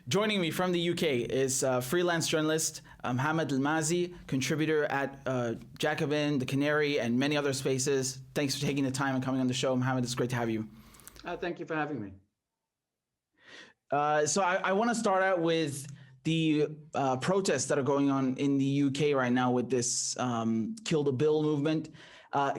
Joining me from the UK is freelance journalist Mohamed Elmaazi, contributor at Jacobin, The Canary, and many other spaces. Thanks for taking the time and coming on the show, Mohamed. It's great to have you. Thank you for having me. So I want to start out with the protests that are going on in the UK right now with this Kill the Bill movement.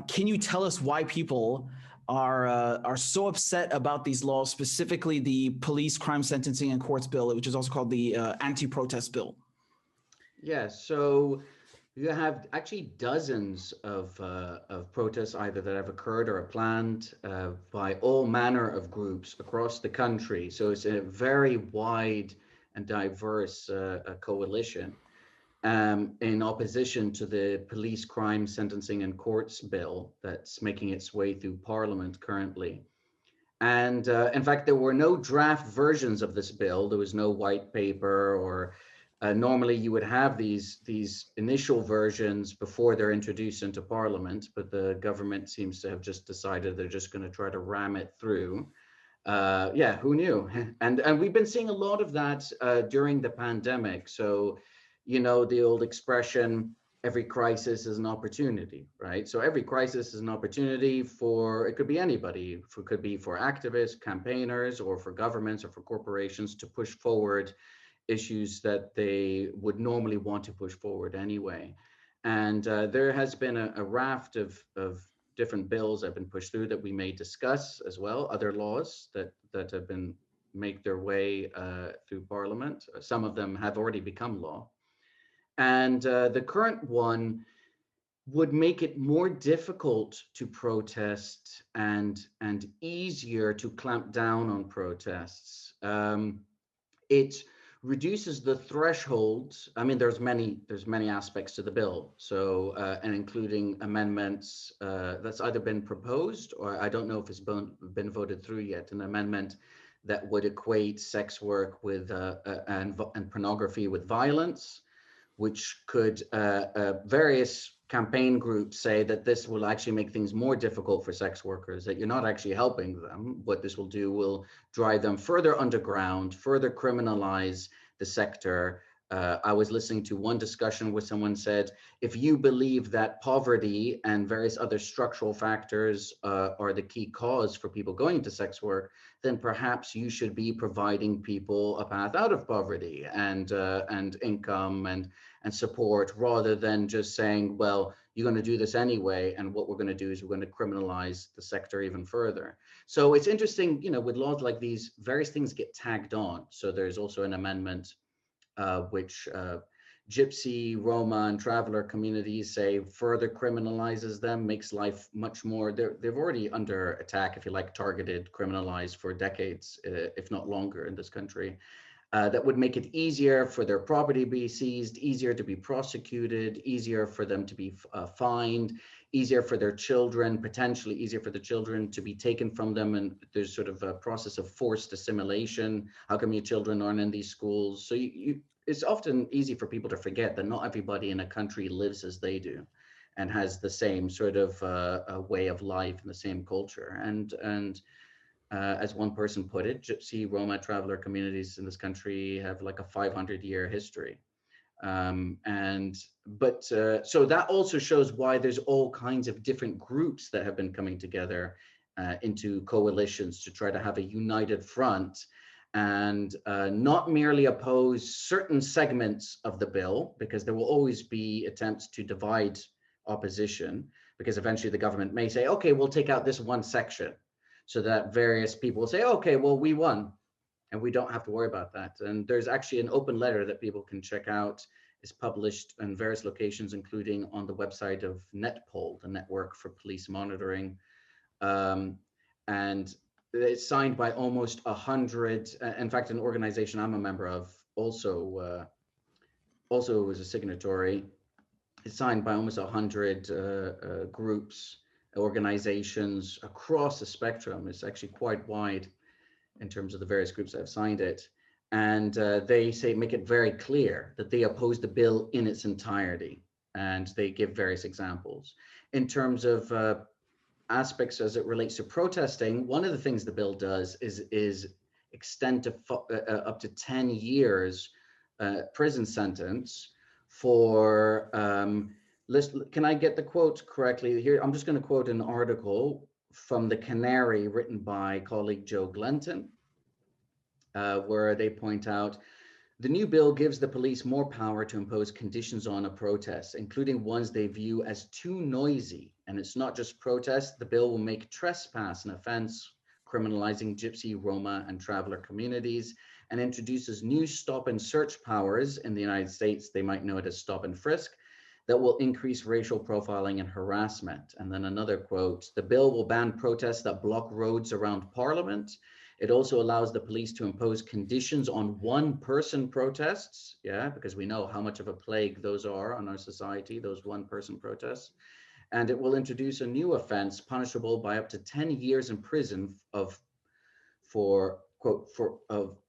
Can you tell us why people are so upset about these laws, specifically the police crime sentencing and courts bill, which is also called the anti-protest bill? Yeah, so you have actually dozens of protests either that have occurred or are planned by all manner of groups across the country. So it's a very wide and diverse coalition in opposition to the police crime sentencing and courts bill that's making its way through Parliament currently. And in fact, there were no draft versions of this bill. There was no white paper or normally you would have these initial versions before they're introduced into Parliament, but the government seems to have just decided they're just going to try to ram it through. Yeah, who knew? And we've been seeing a lot of that during the pandemic. So, you know, the old expression, every crisis is an opportunity, right? So every crisis is an opportunity for, it could be anybody, it could be for activists, campaigners, or for governments or for corporations to push forward issues that they would normally want to push forward anyway. And there has been a raft of different bills that have been pushed through that we may discuss as well, other laws that have been make their way through Parliament. Some of them have already become law. And the current one would make it more difficult to protest and easier to clamp down on protests. It reduces the threshold. I mean, there's many aspects to the bill. So, and including amendments that's either been proposed or I don't know if it's been voted through yet. An amendment that would equate sex work with and pornography with violence, which could various campaign groups say that this will actually make things more difficult for sex workers, that you're not actually helping them. What this will do will drive them further underground, further criminalize the sector. I was listening to one discussion where someone said, if you believe that poverty and various other structural factors are the key cause for people going into sex work, then perhaps you should be providing people a path out of poverty and income and support, rather than just saying, well, you're going to do this anyway, and what we're going to do is we're going to criminalize the sector even further. So it's interesting, you know, with laws like these, various things get tagged on. So there's also an amendment which Gypsy, Roma, and traveler communities say further criminalizes them, makes life much more, they've already under attack, if you like, targeted, criminalized for decades, if not longer in this country. That would make it easier for their property to be seized, easier to be prosecuted, easier for them to be fined, easier for their children, potentially easier for the children to be taken from them. And there's sort of a process of forced assimilation. How come your children aren't in these schools? So it's often easy for people to forget that not everybody in a country lives as they do and has the same sort of way of life and the same culture. And as one person put it, Gypsy, Roma, traveler communities in this country have like a 500-year history. So that also shows why there's all kinds of different groups that have been coming together into coalitions to try to have a united front and not merely oppose certain segments of the bill, because there will always be attempts to divide opposition, because eventually the government may say, okay, we'll take out this one section, so that various people will say, okay, well, we won, and we don't have to worry about that. And there's actually an open letter that people can check out. It's published in various locations, including on the website of NetPol, the Network for Police Monitoring. And it's signed by almost 100, in fact, an organization I'm a member of also was a signatory. It's signed by almost 100 groups, organizations across the spectrum. It's actually quite wide in terms of the various groups that have signed it. And they say, make it very clear that they oppose the bill in its entirety. And they give various examples. In terms of aspects as it relates to protesting, one of the things the bill does is extend to up to 10 years prison sentence for, can I get the quote correctly here? I'm just going to quote an article from the Canary written by colleague Joe Glenton, where they point out, the new bill gives the police more power to impose conditions on a protest, including ones they view as too noisy. And it's not just protest. The bill will make trespass an offense, criminalizing Gypsy, Roma, and traveler communities, and introduces new stop and search powers. In the United States, they might know it as stop and frisk, that will increase racial profiling and harassment. And then another quote, the bill will ban protests that block roads around Parliament. It also allows the police to impose conditions on one-person protests, because we know how much of a plague those are on our society, those one-person protests. And it will introduce a new offense punishable by up to 10 years in prison for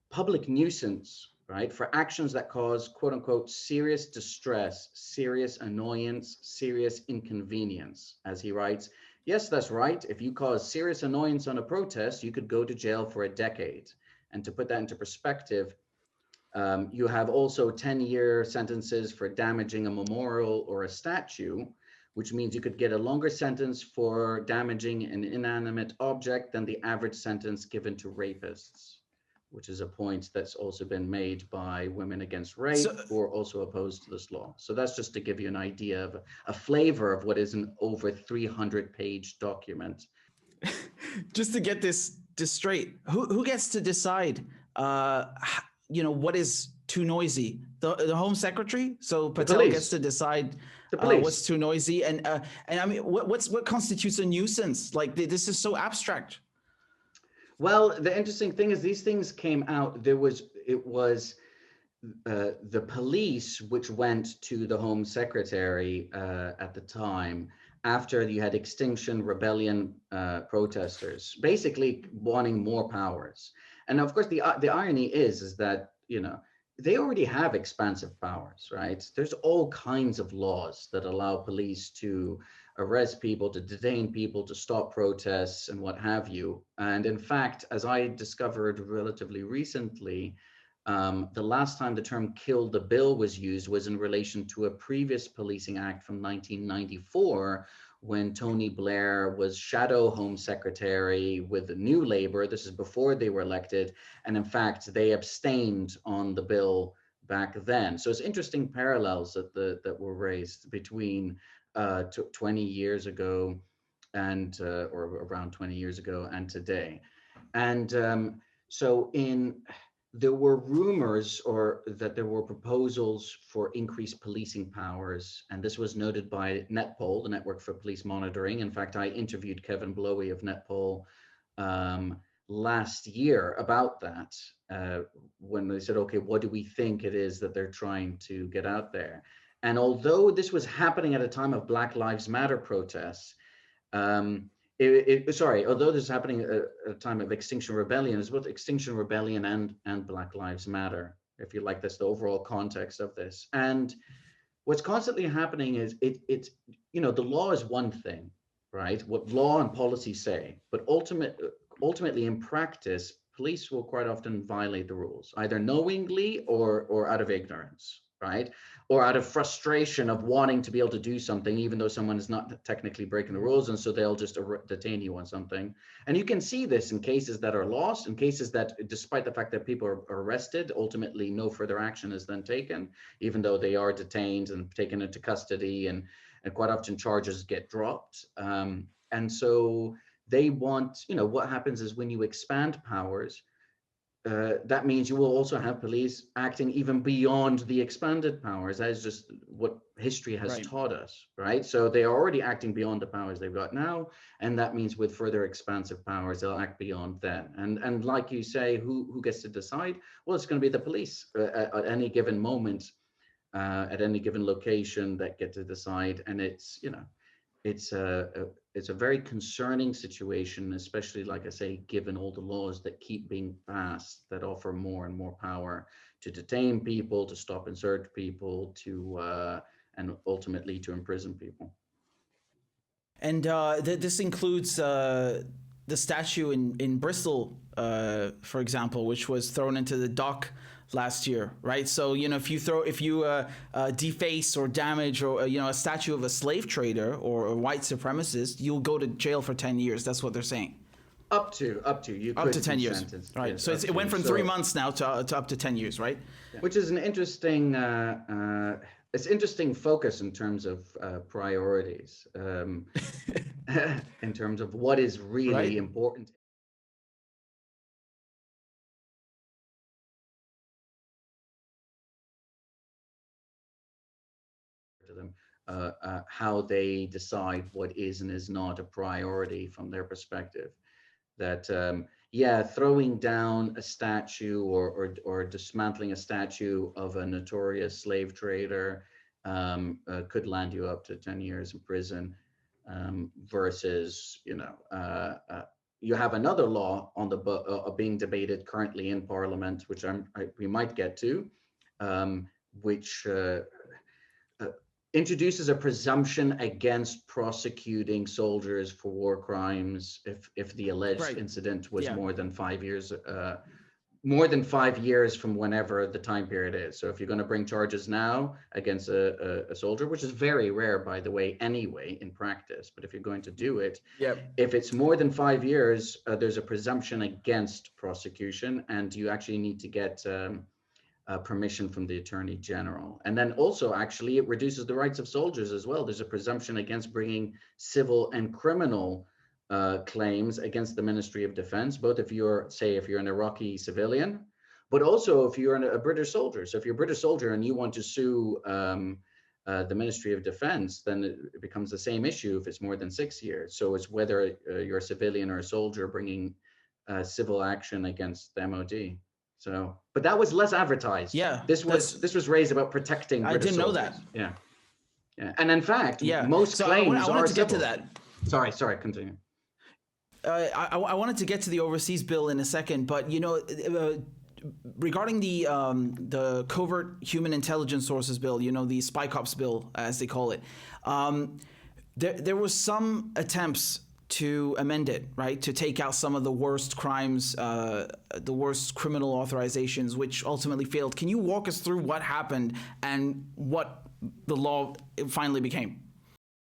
public nuisance, right? For actions that cause, quote unquote, serious distress, serious annoyance, serious inconvenience. As he writes, yes, that's right. If you cause serious annoyance on a protest, you could go to jail for a decade. And to put that into perspective, you have also 10-year sentences for damaging a memorial or a statue, which means you could get a longer sentence for damaging an inanimate object than the average sentence given to rapists, which is a point that's also been made by Women Against Rape, who are also opposed to this law. So that's just to give you an idea of a flavor of what is an over 300-page document. Just to get this straight, who gets to decide, what is too noisy? The Home Secretary? So Patel gets to decide what's too noisy, and I mean, what constitutes a nuisance? Like, this is so abstract. Well, the interesting thing is these things came out. It was the police which went to the Home Secretary at the time, after you had Extinction Rebellion protesters, basically wanting more powers. And of course, the irony is that, they already have expansive powers, right? There's all kinds of laws that allow police to arrest people, to detain people, to stop protests and what have you. And in fact, as I discovered relatively recently, the last time the term kill the bill was used was in relation to a previous policing act from 1994, when Tony Blair was shadow Home Secretary with the New Labour. This is before they were elected. And in fact, they abstained on the bill back then. So it's interesting parallels that were raised between 20 years ago and or around 20 years ago and today. And there were rumors that there were proposals for increased policing powers, and this was noted by NetPol, the Network for Police Monitoring. In fact, I interviewed Kevin Blowy of NetPol last year about that, when they said, okay, what do we think it is that they're trying to get out there? And although this was happening at a time of Black Lives Matter protests, although this is happening at a time of Extinction Rebellion, it's both Extinction Rebellion and Black Lives Matter, if you like. That's the overall context of this. And what's constantly happening is it's the law is one thing, right? What law and policy say, but ultimately in practice, police will quite often violate the rules, either knowingly or out of ignorance, right? Or out of frustration of wanting to be able to do something, even though someone is not technically breaking the rules. And so they'll just detain you on something. And you can see this in cases that are lost, in cases that, despite the fact that people are arrested, ultimately no further action is then taken, even though they are detained and taken into custody, and quite often charges get dropped. And so they want, what happens is when you expand powers, that means you will also have police acting even beyond the expanded powers. That is just what history has taught us, right? So they are already acting beyond the powers they've got now, and that means with further expansive powers, they'll act beyond that. And like you say, who gets to decide? Well, it's going to be the police at any given moment, at any given location, that get to decide. And it's a very concerning situation, especially, like I say, given all the laws that keep being passed that offer more and more power to detain people, to stop and search people, and ultimately to imprison people. And this includes the statue in Bristol for example, which was thrown into the dock last year, right? So, you know, if you deface or damage or, you know, a statue of a slave trader or a white supremacist, you'll go to jail for 10 years. That's what they're saying. Up to you up could to 10 be years, sentenced. right? Yes, so it went from 3 months now to up to 10 years, right? Which is an interesting it's interesting focus in terms of priorities, in terms of what is really Right. important. To them, how they decide what is and is not a priority from their perspective. That yeah, throwing down a statue or dismantling a statue of a notorious slave trader could land you up to 10 years in prison, versus, you know, you have another law on the being debated currently in Parliament, which we might get to, which introduces a presumption against prosecuting soldiers for war crimes if the alleged incident was more than 5 years, more than 5 years from whenever the time period is. So if you're going to bring charges now against a soldier, which is very rare, by the way, anyway, in practice, but if you're going to do it, if it's more than 5 years, there's a presumption against prosecution, and you actually need to get permission from the Attorney General. And then also, actually, it reduces the rights of soldiers as well. There's a presumption against bringing civil and criminal claims against the Ministry of Defense, both if you're an Iraqi civilian, but also if you're a British soldier. So if you're a British soldier and you want to sue the Ministry of Defense, then it becomes the same issue if it's more than 6 years. So it's whether you're a civilian or a soldier bringing civil action against the MOD. So, but that was less advertised. Yeah, this was raised about protecting British I didn't soldiers. know that. Yeah, and in fact, most claims I wanted are to civil. get to that. Sorry, continue. I wanted to get to the overseas bill in a second, but you know, regarding the covert human intelligence sources bill, you know, the spy cops bill as they call it, there was some attempts to amend it, right, to take out some of the worst crimes, the worst criminal authorizations, which ultimately failed. Can you walk us through what happened and what the law finally became?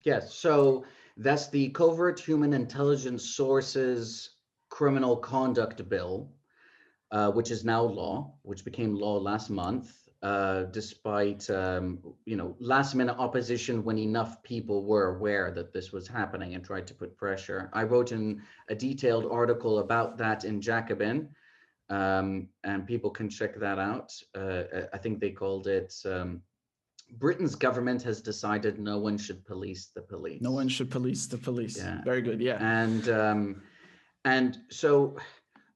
Yes, so that's the Covert Human Intelligence Sources Criminal Conduct Bill, which is now law, which became law last month, despite you know, last-minute opposition when enough people were aware that this was happening and tried to put pressure. I wrote in a detailed article about that in Jacobin, and people can check that out. I think they called it Britain's government has decided no one should police the police. No one should police the police. Yeah. Very good. Yeah. And so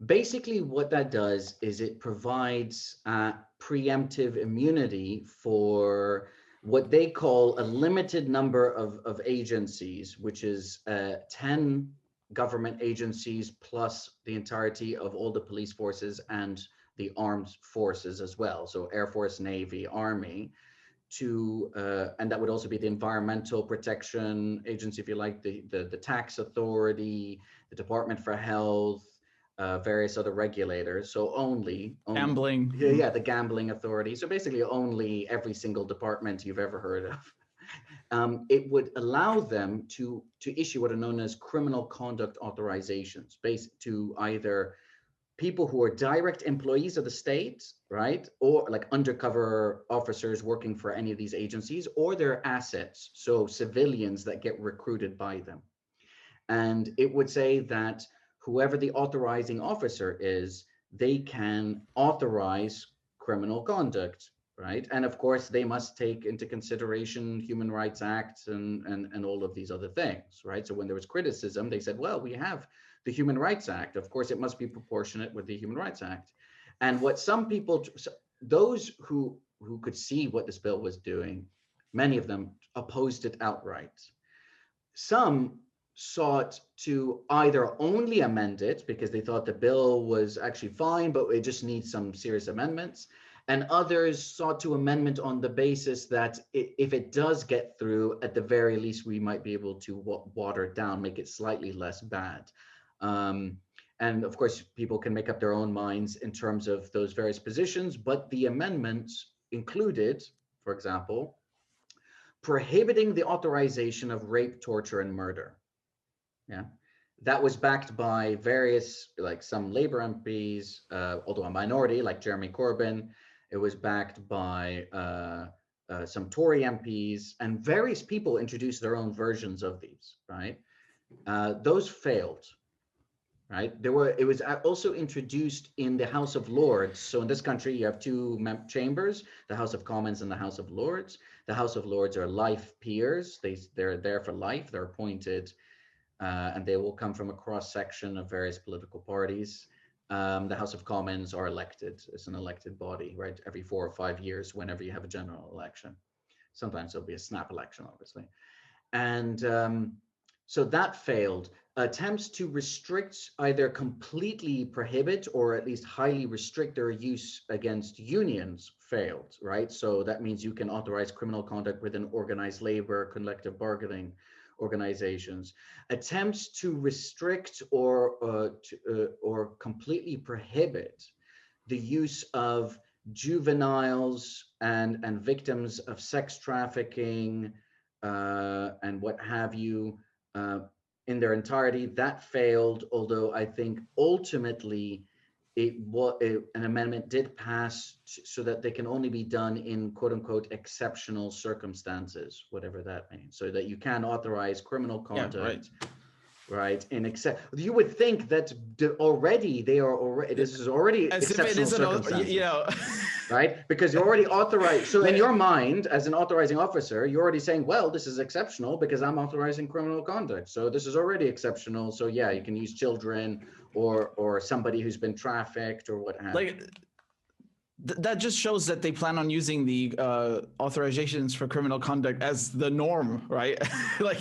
basically what that does is it provides preemptive immunity for what they call a limited number of agencies, which is 10 government agencies plus the entirety of all the police forces and the armed forces as well. So Air Force, Navy, Army, and that would also be the Environmental Protection Agency, if you like, the Tax Authority, the Department for Health, various other regulators. So only gambling. Yeah, the Gambling Authority. So basically only every single department you've ever heard of. It would allow them to issue what are known as criminal conduct authorizations, based to either people who are direct employees of the state, right, or like undercover officers working for any of these agencies, or their assets, so civilians that get recruited by them. And it would say that whoever the authorizing officer is, they can authorize criminal conduct, right? And of course, they must take into consideration Human Rights Act and all of these other things, right? So when there was criticism, they said, well, we have the Human Rights Act. Of course, it must be proportionate with the Human Rights Act. And what some people, those who could see what this bill was doing, many of them opposed it outright. Some sought to either only amend it because they thought the bill was actually fine, but it just needs some serious amendments. And others sought to amendment on the basis that if it does get through, at the very least, we might be able to water it down, make it slightly less bad. And of course, people can make up their own minds in terms of those various positions, but the amendments included, for example, prohibiting the authorization of rape, torture, and murder. Yeah, that was backed by various, like some Labour MPs, although a minority, like Jeremy Corbyn. It was backed by some Tory MPs, and various people introduced their own versions of these, right? Those failed, right? It was also introduced in the House of Lords. So in this country, you have two chambers, the House of Commons and the House of Lords. The House of Lords are life peers. They're there for life. They're appointed, and they will come from a cross-section of various political parties. The House of Commons are elected. It's an elected body, right? Every 4 or 5 years, whenever you have a general election. Sometimes there'll be a snap election, obviously. And so that failed. Attempts to restrict, either completely prohibit or at least highly restrict their use against unions failed, right? So that means you can authorize criminal conduct within organized labor, collective bargaining organizations. Attempts to restrict or completely prohibit the use of juveniles and victims of sex trafficking and what have you in their entirety, that failed. Although I think ultimately an amendment did pass so that they can only be done in quote unquote exceptional circumstances, whatever that means, so that you can authorize criminal conduct. Yeah, right. Right, you would think that already this is already as exceptional if it circumstances, you know. right? Because you're already authorized. So in your mind, as an authorizing officer, you're already saying, well, this is exceptional because I'm authorizing criminal conduct. So this is already exceptional. So yeah, you can use children or somebody who's been trafficked or what have you. Like that just shows that they plan on using the authorizations for criminal conduct as the norm, right? Like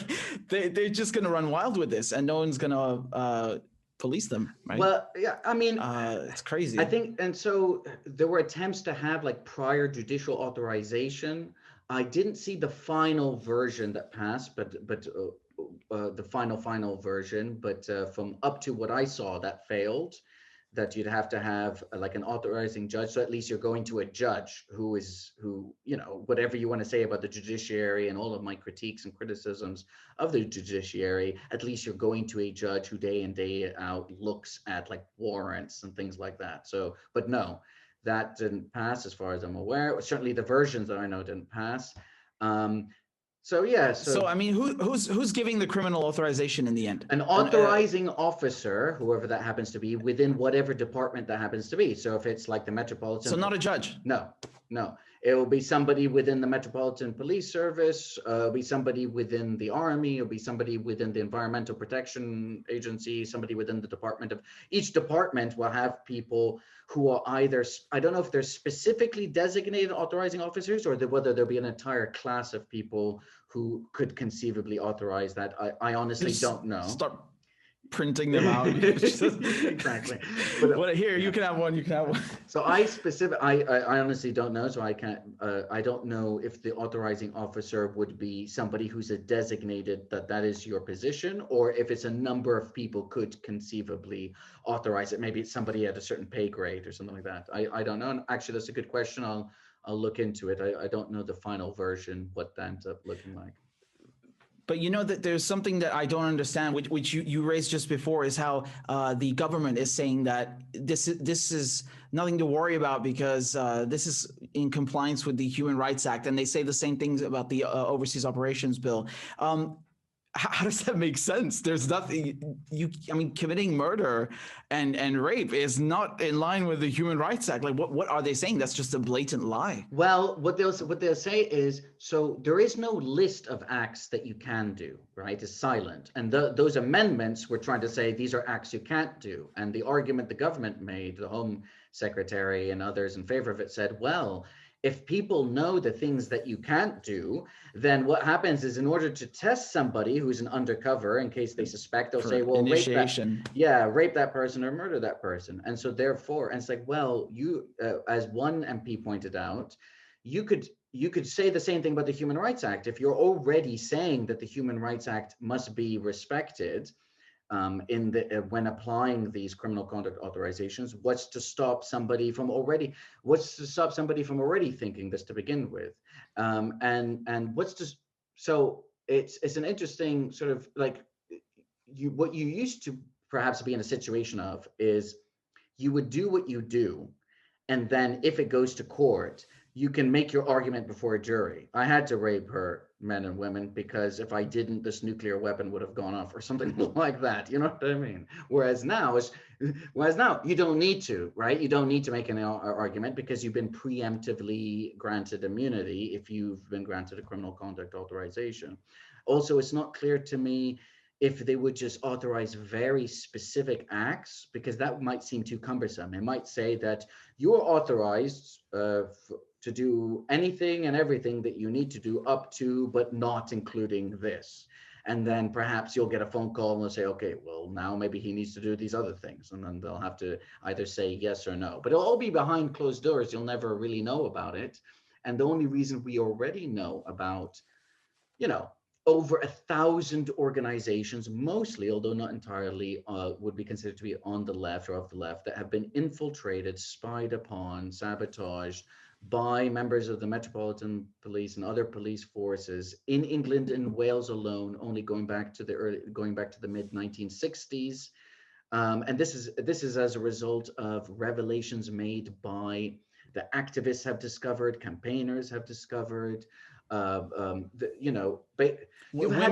they're just going to run wild with this, and no one's going to police them, right? Well, yeah, I mean, it's crazy. I think, and so there were attempts to have like prior judicial authorization. I didn't see the final version that passed, but the final version, but from up to what I saw, that failed. That you'd have to have like an authorizing judge. So at least you're going to a judge who, you know, whatever you want to say about the judiciary and all of my critiques and criticisms of the judiciary, at least you're going to a judge who day in, day out looks at like warrants and things like that. So, but no, that didn't pass as far as I'm aware. Certainly the versions that I know didn't pass. So yeah. So I mean, who's giving the criminal authorization in the end? An authorizing officer, whoever that happens to be, within whatever department that happens to be. So if it's like the Metropolitan. So not a judge. No. It will be somebody within the Metropolitan Police Service. It'll be somebody within the Army. It'll be somebody within the Environmental Protection Agency. Somebody within the department of. Each department will have people who are either, I don't know if they're specifically designated authorizing officers or whether there'll be an entire class of people who could conceivably authorize that. I honestly don't know. Start printing them out. Exactly. But, here, you can have one. You can have one. So I honestly don't know. So I can't. I don't know if the authorizing officer would be somebody who's a designated that is your position, or if it's a number of people could conceivably authorize it. Maybe it's somebody at a certain pay grade or something like that. I don't know. And actually, that's a good question. I'll look into it. I don't know the final version, what that ends up looking like. But you know that there's something that I don't understand, which you raised just before, is how the government is saying that this is nothing to worry about because this is in compliance with the Human Rights Act, and they say the same things about the Overseas Operations Bill. How does that make sense? There's nothing I mean, committing murder and rape is not in line with the Human Rights Act. Like, what are they saying? That's just a blatant lie. Well, what they'll say is, so there is no list of acts that you can do, right? It's silent. And those amendments were trying to say these are acts you can't do. And the argument the government made, the Home Secretary and others in favor of it said, well, if people know the things that you can't do, then what happens is in order to test somebody who's an undercover, in case they suspect, they'll say, well, rape that person or murder that person. And so therefore, and it's like, well, you, as one MP pointed out, you could say the same thing about the Human Rights Act. If you're already saying that the Human Rights Act must be respected, when applying these criminal conduct authorizations. What's to stop somebody from already thinking this to begin with? And so it's an interesting sort of like, what you used to perhaps be in a situation of is you would do what you do, and then if it goes to court, you can make your argument before a jury. I had to rape her, men and women, because if I didn't, this nuclear weapon would have gone off, or something like that. You know what I mean? Whereas now you don't need to, right? You don't need to make an argument because you've been preemptively granted immunity if you've been granted a criminal conduct authorization. Also, it's not clear to me if they would just authorize very specific acts, because that might seem too cumbersome. It might say that you're authorized to do anything and everything that you need to do up to, but not including this. And then perhaps you'll get a phone call and they'll say, okay, well, now maybe he needs to do these other things. And then they'll have to either say yes or no. But it'll all be behind closed doors. You'll never really know about it. And the only reason we already know about, over 1,000 organizations, mostly, although not entirely, would be considered to be on the left or of the left, that have been infiltrated, spied upon, sabotaged by members of the Metropolitan Police and other police forces in England and Wales alone, only going back to the mid 1960s. And this is as a result of revelations made by the activists have discovered, campaigners have discovered. Women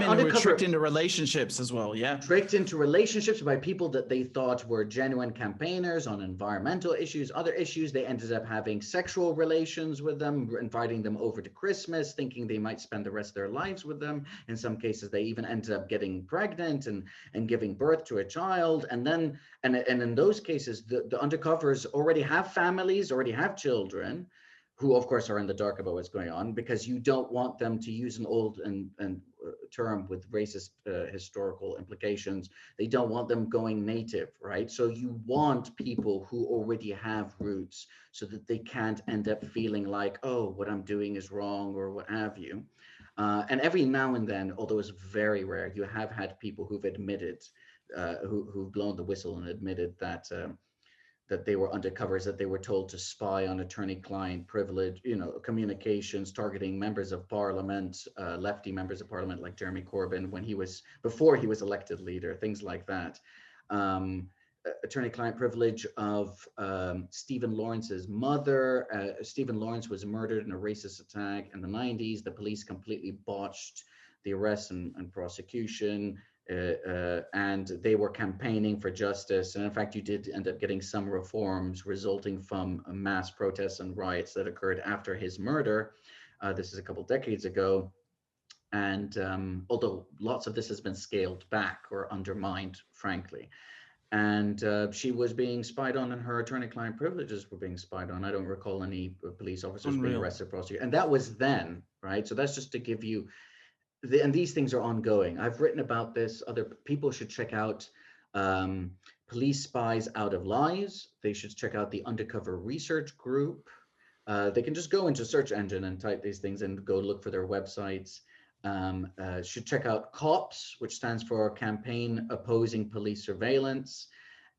who were tricked into relationships as well, yeah. Tricked into relationships by people that they thought were genuine campaigners on environmental issues, other issues. They ended up having sexual relations with them, inviting them over to Christmas, thinking they might spend the rest of their lives with them. In some cases, they even ended up getting pregnant and giving birth to a child. And in those cases, the undercovers already have families, already have children, who of course are in the dark about what's going on, because you don't want them, to use an old term with racist historical implications, they don't want them going native, right? So you want people who already have roots so that they can't end up feeling like, oh, what I'm doing is wrong or what have you. And every now and then, although it's very rare, you have had people who've admitted, who've blown the whistle and admitted that they were undercovers, that they were told to spy on attorney-client privilege, communications targeting members of parliament, lefty members of parliament like Jeremy Corbyn before he was elected leader, things like that. Attorney-client privilege of Stephen Lawrence's mother. Stephen Lawrence was murdered in a racist attack in the 90s. The police completely botched the arrest and prosecution. And they were campaigning for justice. And in fact, you did end up getting some reforms resulting from mass protests and riots that occurred after his murder. This is a couple decades ago. And although lots of this has been scaled back or undermined, frankly. And she was being spied on, and her attorney-client privileges were being spied on. I don't recall any police officers being arrested, prosecuted. And that was then, right? So that's just to give you, and these things are ongoing. I've written about this. Other people should check out Police Spies Out of Lies. They should check out the Undercover Research Group. They can just go into search engine and type these things and go look for their websites. Should check out COPS, which stands for Campaign Opposing Police Surveillance.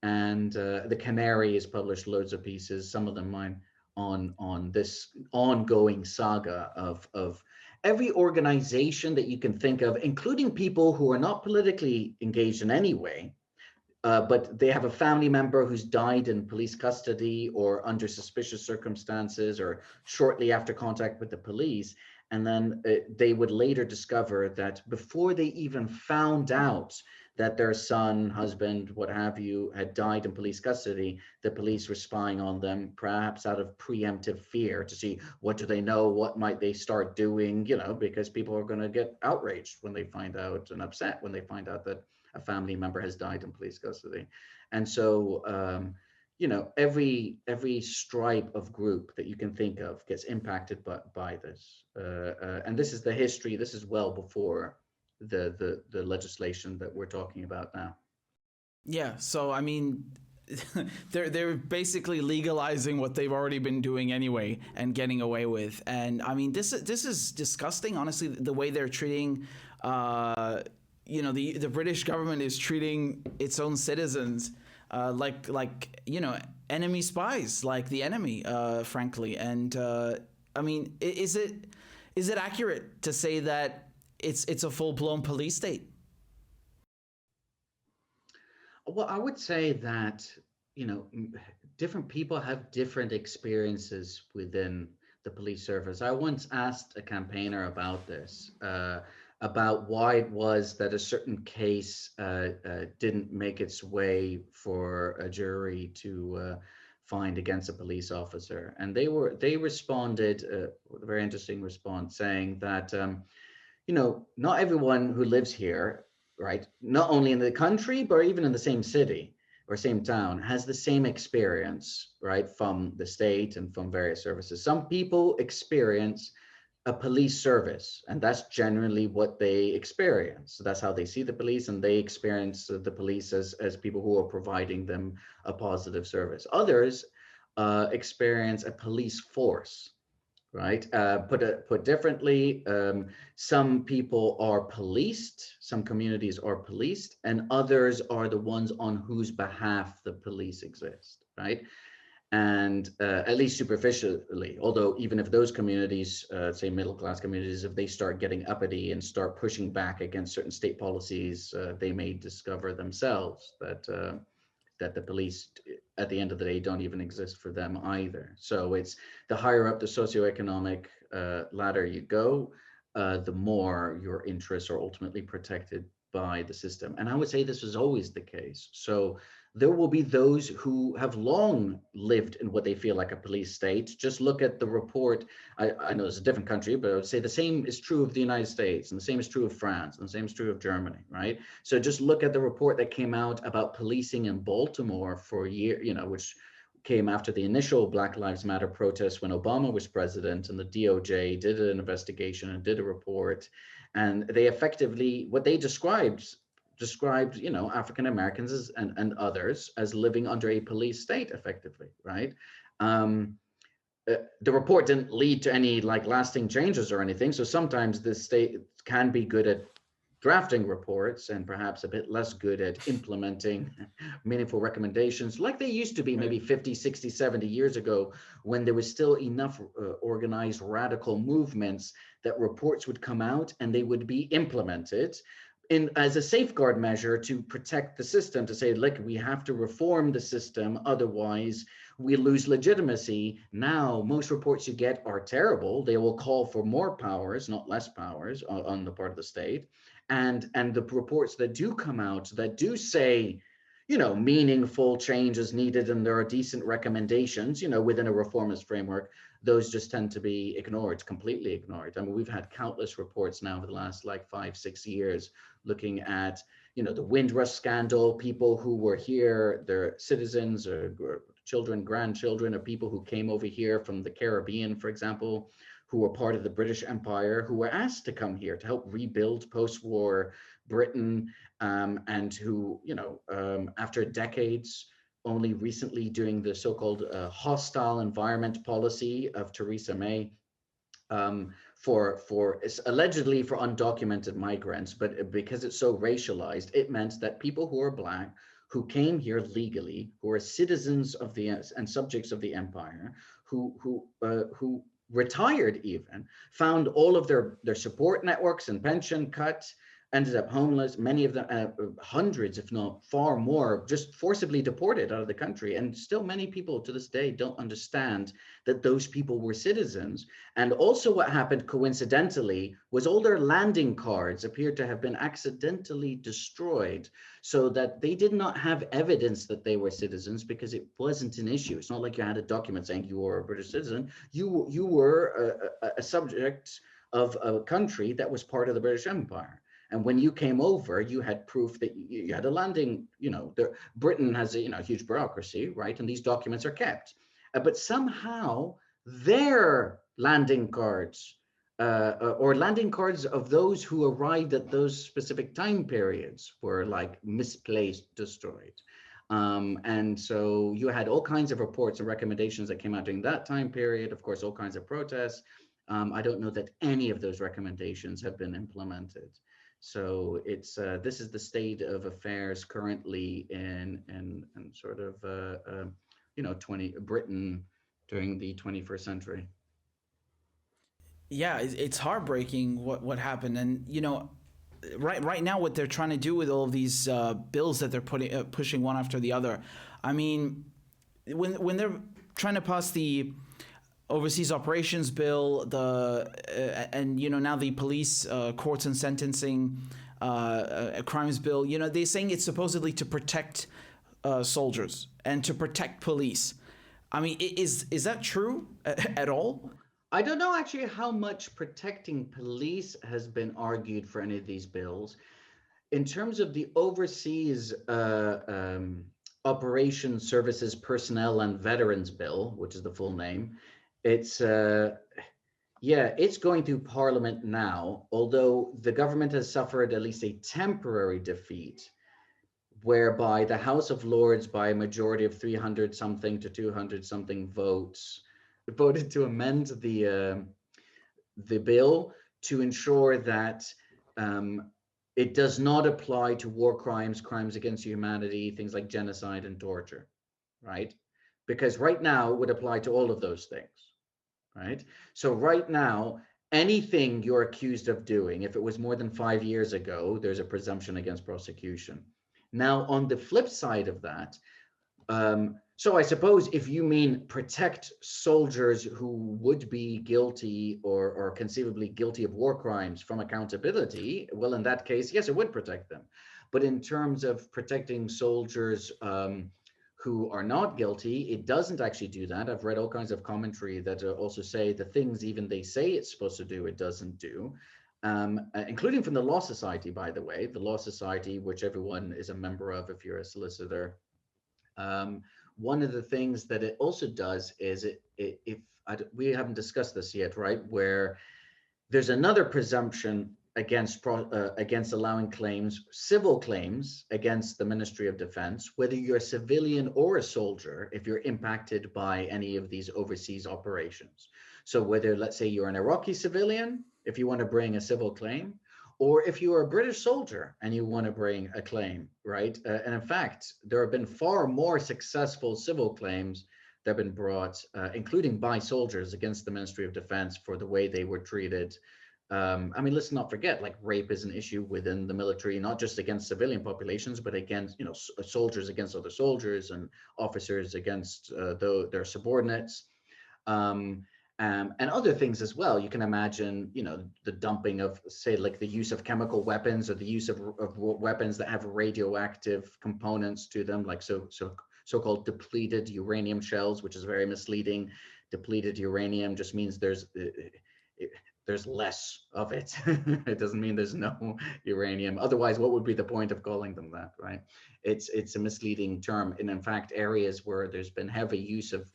And the Canary has published loads of pieces, some of them mine, on this ongoing saga of every organization that you can think of, including people who are not politically engaged in any way, but they have a family member who's died in police custody or under suspicious circumstances or shortly after contact with the police. And then they would later discover that before they even found out that their son, husband, what have you, had died in police custody, the police were spying on them, perhaps out of preemptive fear to see what do they know, what might they start doing, because people are going to get outraged when they find out and upset when they find out that a family member has died in police custody. And so, every stripe of group that you can think of gets impacted by this. And this is the history. This is well before the legislation that we're talking about now. Yeah, so I mean, they're basically legalizing what they've already been doing anyway and getting away with. And I mean, this is disgusting, honestly, the way they're treating you know, the British government is treating its own citizens like you know, enemy spies, like the enemy, frankly. And I mean, is it accurate to say that it's a full-blown police state? Well, I would say that, you know, different people have different experiences within the police service. I once asked a campaigner about this, about why it was that a certain case didn't make its way for a jury to find against a police officer. And they responded with a very interesting response, saying that, you know, not everyone who lives here, right, not only in the country, but even in the same city or same town, has the same experience, right, from the state and from various services. Some people experience a police service, and that's generally what they experience. So that's how they see the police, and they experience the police as people who are providing them a positive service. Others experience a police force, right? Put differently, some people are policed, some communities are policed, and others are the ones on whose behalf the police exist, right? And at least superficially, although even if those communities, say middle-class communities, if they start getting uppity and start pushing back against certain state policies, they may discover themselves that that the police, at the end of the day, don't even exist for them either. So it's the higher up the socioeconomic ladder you go, the more your interests are ultimately protected by the system. And I would say this is always the case. So there will be those who have long lived in what they feel like a police state. Just look at the report. I know it's a different country, but I would say the same is true of the United States, and the same is true of France, and the same is true of Germany, right? So just look at the report that came out about policing in Baltimore for a year, you know, which came after the initial Black Lives Matter protests when Obama was president, and the DOJ did an investigation and did a report. And they effectively, what they described, you know, African Americans and others as living under a police state, effectively, right? The report didn't lead to any like lasting changes or anything. So sometimes the state can be good at drafting reports and perhaps a bit less good at implementing meaningful recommendations, like they used to be maybe 50, 60, 70 years ago, when there was still enough organized radical movements that reports would come out and they would be implemented as a safeguard measure to protect the system, to say, look, we have to reform the system, otherwise we lose legitimacy. Now, most reports you get are terrible. They will call for more powers, not less powers on the part of the state. And the reports that do come out that do say, you know, meaningful change is needed and there are decent recommendations, you know, within a reformist framework, those just tend to be ignored, completely ignored. I mean, we've had countless reports now over the last like 5-6 years looking at, you know, the Windrush scandal, people who were here, their citizens or children, grandchildren, or people who came over here from the Caribbean, for example, who were part of the British Empire, who were asked to come here to help rebuild post-war Britain, and who, you know, after decades, only recently doing the so-called hostile environment policy of Theresa May, allegedly for undocumented migrants, but because it's so racialized, it meant that people who are Black, who came here legally, who are citizens of the and subjects of the empire, who retired even, found all of their support networks and pension cut, ended up homeless, many of them, hundreds, if not far more, just forcibly deported out of the country. And still many people to this day don't understand that those people were citizens. And also what happened coincidentally was all their landing cards appeared to have been accidentally destroyed, so that they did not have evidence that they were citizens because it wasn't an issue. It's not like you had a document saying you were a British citizen. You were a subject of a country that was part of the British Empire. And when you came over, you had proof that you had a landing, you know, Britain has a, you know, huge bureaucracy, right? And these documents are kept. But somehow their landing cards or landing cards of those who arrived at those specific time periods were like misplaced, destroyed. And so you had all kinds of reports and recommendations that came out during that time period, of course, all kinds of protests. I don't know that any of those recommendations have been implemented. So it's this is the state of affairs currently in sort of you know, Britain during the 21st century. Yeah, it's heartbreaking what happened, and you know, right now what they're trying to do with all of these bills that they're pushing one after the other. I mean, when they're trying to pass the overseas operations bill, and you know, now the police courts and sentencing crimes bill, you know, they're saying it's supposedly to protect soldiers and to protect police. I mean, is that true at all? I don't know actually how much protecting police has been argued for any of these bills. In terms of the overseas operations services personnel and veterans bill, which is the full name, it's yeah, it's going through Parliament now, although the government has suffered at least a temporary defeat, whereby the House of Lords, by a majority of 300 something to 200 something votes, voted to amend the bill to ensure that it does not apply to war crimes, crimes against humanity, things like genocide and torture, right? Because right now it would apply to all of those things, right? So right now, anything you're accused of doing, if it was more than 5 years ago, there's a presumption against prosecution. Now, on the flip side of that, so I suppose if you mean protect soldiers who would be guilty or conceivably guilty of war crimes from accountability, well, in that case, yes, it would protect them. But in terms of protecting soldiers who are not guilty, it doesn't actually do that. I've read all kinds of commentary that also say the things even they say it's supposed to do, it doesn't do. Including from the Law Society, by the way, the Law Society, which everyone is a member of if you're a solicitor. One of the things that it also does is we haven't discussed this yet, right? Where there's another presumption against allowing claims, civil claims against the Ministry of Defense, whether you're a civilian or a soldier, if you're impacted by any of these overseas operations. So whether, let's say, you're an Iraqi civilian, if you want to bring a civil claim, or if you are a British soldier and you want to bring a claim, right? And in fact, there have been far more successful civil claims that have been brought, including by soldiers against the Ministry of Defense for the way they were treated. I mean, let's not forget, like rape is an issue within the military, not just against civilian populations, but against, you know, soldiers against other soldiers and officers against their subordinates. And other things as well. You can imagine, you know, the dumping of, say, like the use of chemical weapons or the use of weapons that have radioactive components to them, like so-called depleted uranium shells, which is very misleading. Depleted uranium just means there's less of it. It doesn't mean there's no uranium. Otherwise, what would be the point of calling them that, right? It's a misleading term. And in fact, areas where there's been heavy use of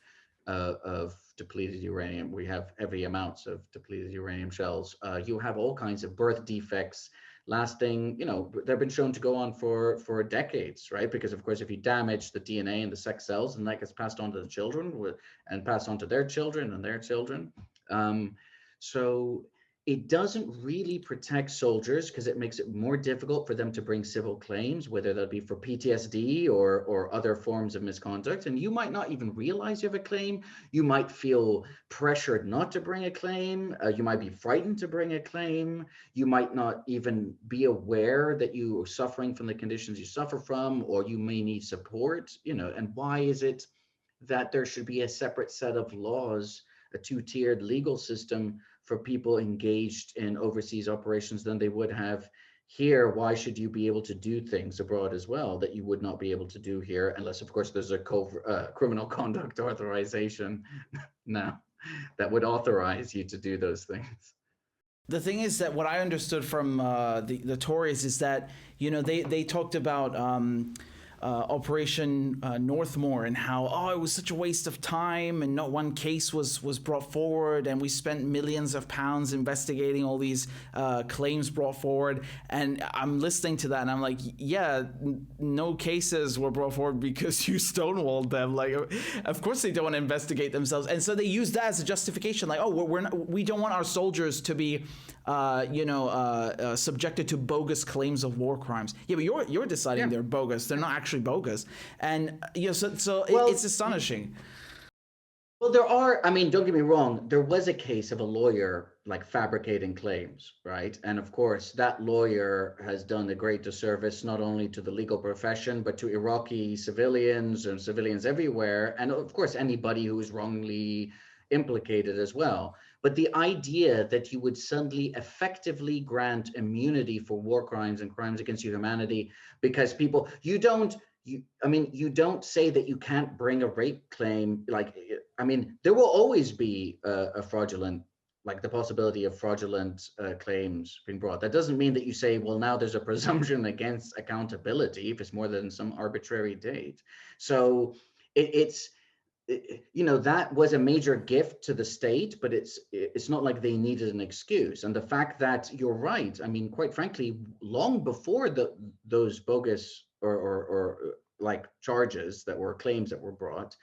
depleted uranium, we have heavy amounts of depleted uranium shells. You have all kinds of birth defects lasting, you know, they've been shown to go on for decades, right? Because of course, if you damage the DNA and the sex cells, and that gets passed on to the children and passed on to their children and their children. So it doesn't really protect soldiers because it makes it more difficult for them to bring civil claims, whether that be for PTSD or other forms of misconduct. And you might not even realize you have a claim. You might feel pressured not to bring a claim. You might be frightened to bring a claim. You might not even be aware that you are suffering from the conditions you suffer from, or you may need support, you know. And why is it that there should be a separate set of laws, a two-tiered legal system for people engaged in overseas operations than they would have here? Why should you be able to do things abroad as well that you would not be able to do here, unless of course there's a criminal conduct authorization now that would authorize you to do those things? The thing is that what I understood from the Tories is that, you know, they talked about Operation Northmoor and how, it was such a waste of time and not one case was brought forward, and we spent millions of pounds investigating all these claims brought forward. And I'm listening to that and I'm like, yeah, no cases were brought forward because you stonewalled them. Like, of course they don't want to investigate themselves. And so they use that as a justification, like, we don't want our soldiers to be subjected to bogus claims of war crimes. Yeah, but you're deciding they're bogus. They're not actually bogus. And it's astonishing. Well, there are, I mean, don't get me wrong, there was a case of a lawyer like fabricating claims, right? And of course, that lawyer has done a great disservice not only to the legal profession, but to Iraqi civilians and civilians everywhere. And of course, anybody who is wrongly implicated as well. But the idea that you would suddenly effectively grant immunity for war crimes and crimes against humanity because people, you don't say that you can't bring a rape claim. There will always be a fraudulent, like the possibility of fraudulent claims being brought. That doesn't mean that you say, well, now there's a presumption against accountability if it's more than some arbitrary date. So that was a major gift to the state, but it's not like they needed an excuse. And the fact that you're right, I mean, quite frankly, long before those bogus or like charges that were claims that were brought,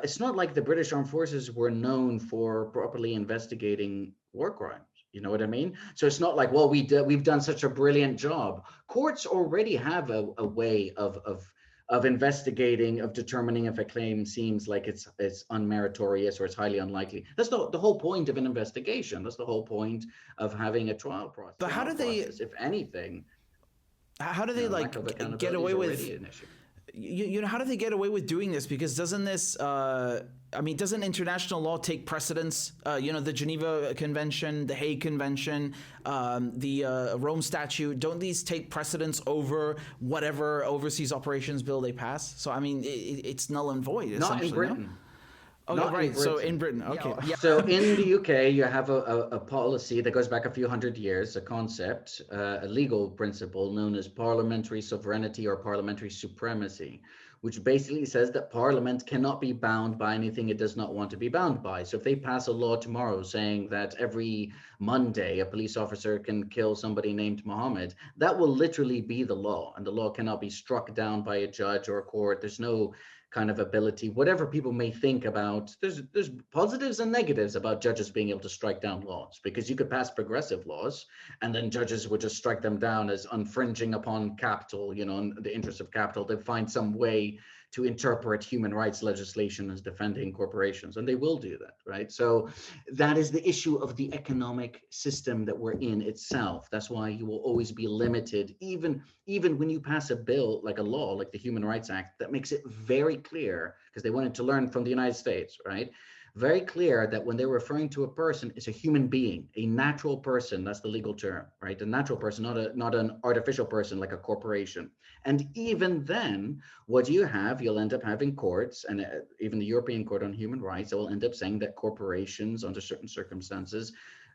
it's not like the British Armed Forces were known for properly investigating war crimes. You know what I mean? So it's not like, well, we've done such a brilliant job. Courts already have a way of investigating, of determining if a claim seems like it's unmeritorious or it's highly unlikely. That's the whole point of an investigation. That's the whole point of having a trial process. But how do they, if anything, how do they get away with? How do they get away with doing this? Because doesn't international law take precedence? The Geneva Convention, the Hague Convention, the Rome Statute, don't these take precedence over whatever overseas operations bill they pass? So, I mean, it's null and void, essentially. Not in Britain. No? Okay, right. So in Britain, okay. Yeah. So in the UK, you have a policy that goes back a few hundred years, a concept, a legal principle known as parliamentary sovereignty or parliamentary supremacy, which basically says that Parliament cannot be bound by anything it does not want to be bound by. So if they pass a law tomorrow saying that every Monday a police officer can kill somebody named Mohammed, that will literally be the law, and the law cannot be struck down by a judge or a court. There's no kind of ability, whatever people may think about, there's positives and negatives about judges being able to strike down laws, because you could pass progressive laws and then judges would just strike them down as infringing upon capital, and the interests of capital. They'd find some way to interpret human rights legislation as defending corporations, and they will do that, right? So that is the issue of the economic system that we're in itself. That's why you will always be limited, even when you pass a bill, like a law, like the Human Rights Act, that makes it very clear, because they wanted to learn from the United States, right? Very clear that when they're referring to a person, it's a human being, a natural person. That's the legal term, right? A natural person, not an artificial person like a corporation. And even then, what you have, you'll end up having courts, and even the European Court on Human Rights, that will end up saying that corporations, under certain circumstances,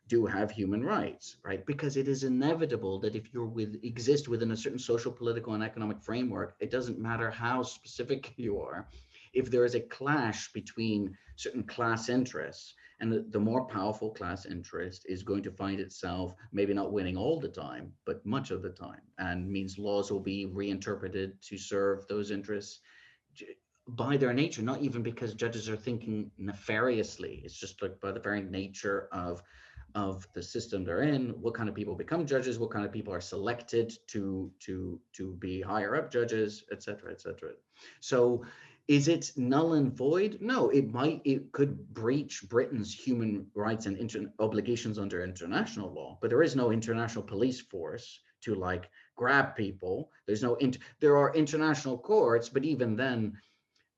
do have human rights, right? Because it is inevitable that if you exist within a certain social, political, and economic framework, it doesn't matter how specific you are. If there is a clash between certain class interests, and the more powerful class interest is going to find itself maybe not winning all the time, but much of the time, and means laws will be reinterpreted to serve those interests by their nature, not even because judges are thinking nefariously. It's just like by the very nature of the system they're in, what kind of people become judges, what kind of people are selected to be higher up judges, et cetera, et cetera. So is it null and void? No, it could breach Britain's human rights and obligations under international law, but there is no international police force to like grab people. There are international courts, but even then,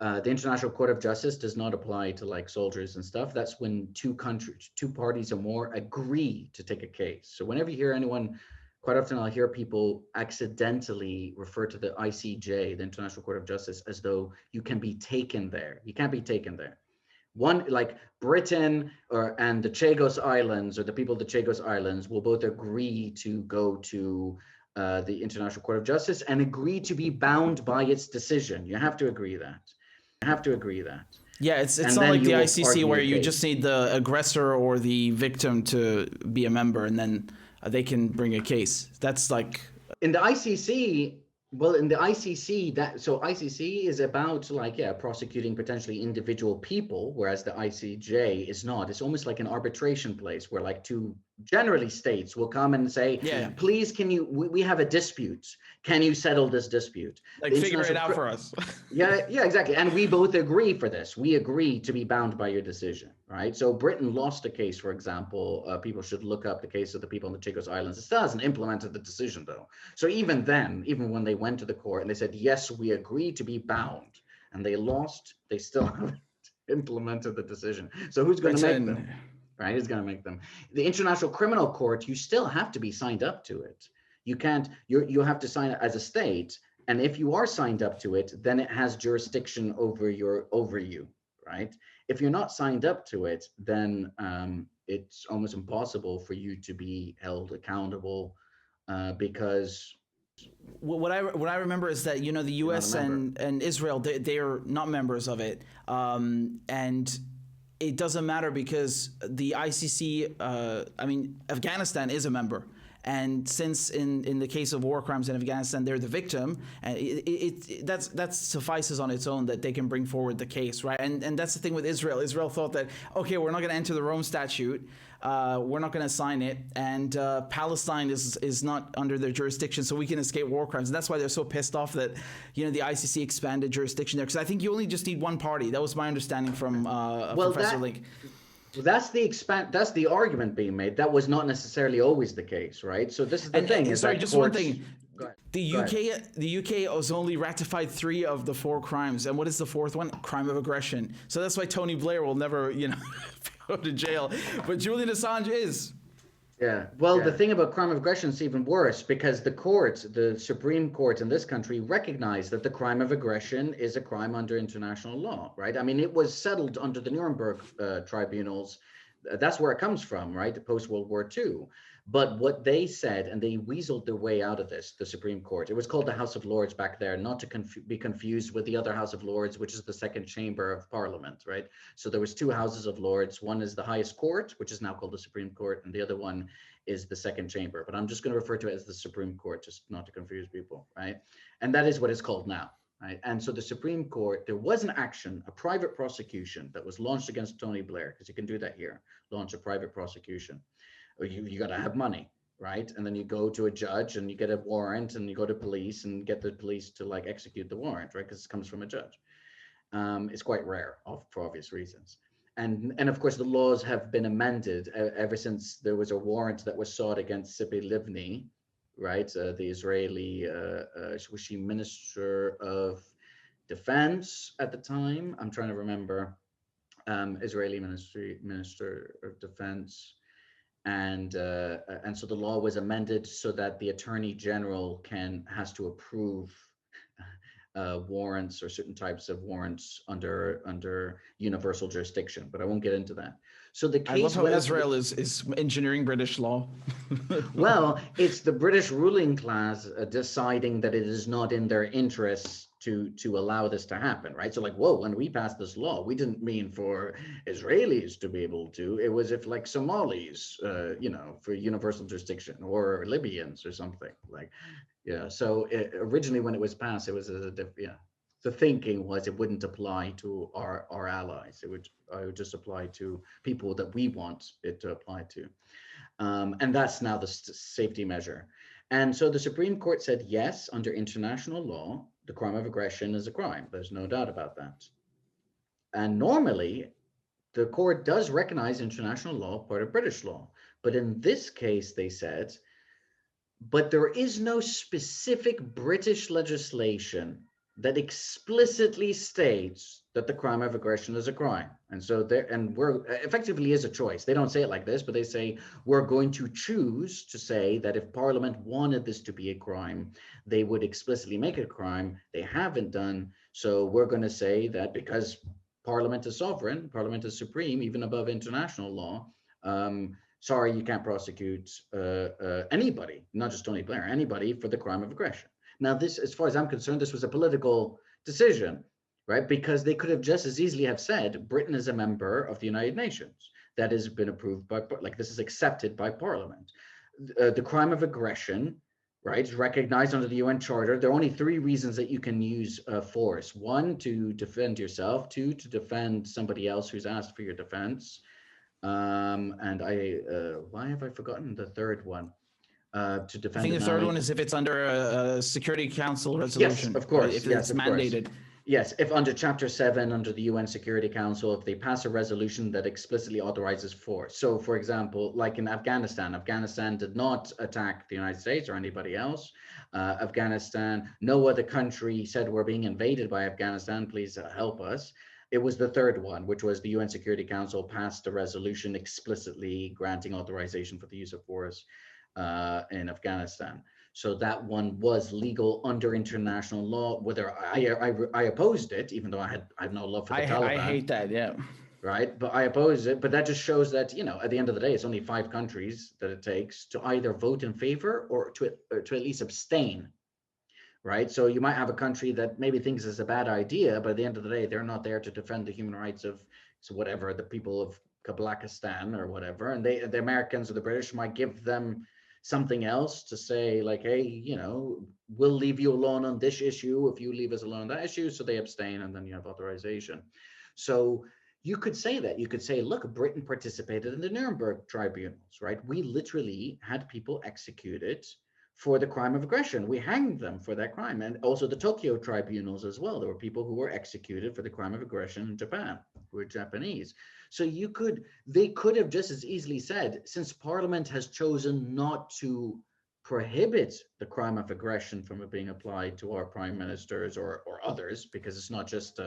the International Court of Justice does not apply to like soldiers and stuff. That's when two parties or more agree to take a case. So whenever you hear anyone, quite often I'll hear people accidentally refer to the ICJ, the International Court of Justice, as though you can be taken there. You can't be taken there. One, like Britain and the Chagos Islands, or the people of the Chagos Islands, will both agree to go to the International Court of Justice and agree to be bound by its decision. You have to agree that. Yeah, it's not like the ICC where you just need the aggressor or the victim to be a member, and then they can bring a case. That's like in the ICC. Well, in the ICC, ICC is about prosecuting potentially individual people, whereas the ICJ is not. It's almost like an arbitration place where like two generally states will come and say, please, we have a dispute. Can you settle this dispute? Like figure it out for us. Yeah, exactly. And we both agree for this. We agree to be bound by your decision, right? So Britain lost a case, for example. People should look up the case of the people on the Chagos Islands. It still hasn't implemented the decision, though. So even then, even when they went to the court and they said, yes, we agree to be bound, and they lost, they still haven't implemented the decision. So who's going to make them? Right? Who's going to make them? The International Criminal Court, you still have to be signed up to it. You can't, you have to sign it as a state. And if you are signed up to it, then it has jurisdiction over you, right? If you're not signed up to it, then it's almost impossible for you to be held accountable because what I remember is that, you know, the U.S. and Israel, they are not members of it, and it doesn't matter because the ICC, I mean, Afghanistan is a member. And since in the case of war crimes in Afghanistan, they're the victim, and that suffices on its own that they can bring forward the case, right? And that's the thing with Israel. Israel thought that, okay, we're not going to enter the Rome Statute, we're not going to sign it, and Palestine is not under their jurisdiction, so we can escape war crimes. And that's why they're so pissed off that, you know, the ICC expanded jurisdiction there, because I think you only just need one party. That was my understanding from Professor Link. That's the argument being made. That was not necessarily always the case, right? So this is the thing. Sorry, just one thing. The UK has only ratified 3 of the 4 crimes, and what is the 4th one? Crime of aggression. So that's why Tony Blair will never, you know, go to jail, but Julian Assange is. Yeah. Well, the thing about crime of aggression is even worse because the Supreme Court in this country recognized that the crime of aggression is a crime under international law, right? I mean, it was settled under the Nuremberg tribunals. That's where it comes from, right? Post-World War II. But what they said, and they weaseled their way out of this, the Supreme Court, it was called the House of Lords back there, not to be confused with the other House of Lords, which is the second chamber of Parliament, right? So there was 2 Houses of Lords. One is the highest court, which is now called the Supreme Court, and the other one is the second chamber. But I'm just going to refer to it as the Supreme Court, just not to confuse people, right? And that is what it's called now, right? And so the Supreme Court, there was an action, a private prosecution that was launched against Tony Blair, because you can do that here, launch a private prosecution. You got to have money, right? And then you go to a judge and you get a warrant and you go to police and get the police to like execute the warrant, right? Because it comes from a judge. It's quite rare for obvious reasons. And of course, the laws have been amended ever since there was a warrant that was sought against Tzipi Livni, right? The Israeli, was she Minister of Defense at the time? I'm trying to remember. Israeli Minister of Defense. And so the law was amended so that the Attorney General has to approve warrants or certain types of warrants under universal jurisdiction, but I won't get into that. So the case, I love how Israel is engineering British law. Well, it's the British ruling class deciding that it is not in their interests to allow this to happen, right? So like, whoa, when we passed this law, we didn't mean for Israelis to be able to, it was if like Somalis, you know, for universal jurisdiction, or Libyans or something like, yeah. So originally when it was passed, it was the thinking was it wouldn't apply to our allies. I would just apply to people that we want it to apply to. And that's now the safety measure. And so the Supreme Court said, yes, under international law, the crime of aggression is a crime. There's no doubt about that. And normally, the court does recognize international law, part of British law. But in this case, they said, but there is no specific British legislation that explicitly states that the crime of aggression is a crime. And so we're effectively is a choice. They don't say it like this, but they say, we're going to choose to say that if Parliament wanted this to be a crime, they would explicitly make it a crime. They haven't done. So we're going to say that because Parliament is sovereign, Parliament is supreme, even above international law, sorry, you can't prosecute anybody, not just Tony Blair, anybody for the crime of aggression. Now, this, as far as I'm concerned, this was a political decision, right? Because they could have just as easily have said, Britain is a member of the United Nations. That has been approved by, like, this is accepted by Parliament. The crime of aggression, right, is recognized under the UN Charter. There are only 3 reasons that you can use force. 1, to defend yourself. 2, to defend somebody else who's asked for your defense. And why have I forgotten the third one? To I defend think an the third ally. one is if it's under a Security Council Yes, resolution, of right? course. If Yes, it's of course. mandated. Yes, if under Chapter 7 under the UN Security Council, if they pass a resolution that explicitly authorizes force. So, for example, like in Afghanistan, Afghanistan did not attack the United States or anybody else. Afghanistan, no other country said we're being invaded by Afghanistan, please help us. It was the third one, which was the UN Security Council passed a resolution explicitly granting authorization for the use of force in Afghanistan. So that one was legal under international law. Whether I opposed it, even though I have no love for the Taliban. I hate that. Yeah. Right, but I oppose it. But that just shows that, you know, at the end of the day, it's only 5 countries that it takes to either vote in favor or to at least abstain. Right, so you might have a country that maybe thinks it's a bad idea, but at the end of the day, they're not there to defend the human rights of whatever, the people of Kazakhstan or whatever, and the Americans or the British might give them something else to say, like, hey, you know, we'll leave you alone on this issue if you leave us alone on that issue. So they abstain, and then you have authorization. So you could say that. You could say, look, Britain participated in the Nuremberg tribunals, right? We literally had people executed for the crime of aggression. We hanged them for that crime. And also the Tokyo tribunals as well. There were people who were executed for the crime of aggression in Japan, who were Japanese. So they could have just as easily said, since Parliament has chosen not to prohibit the crime of aggression from being applied to our prime ministers or others, because it's not just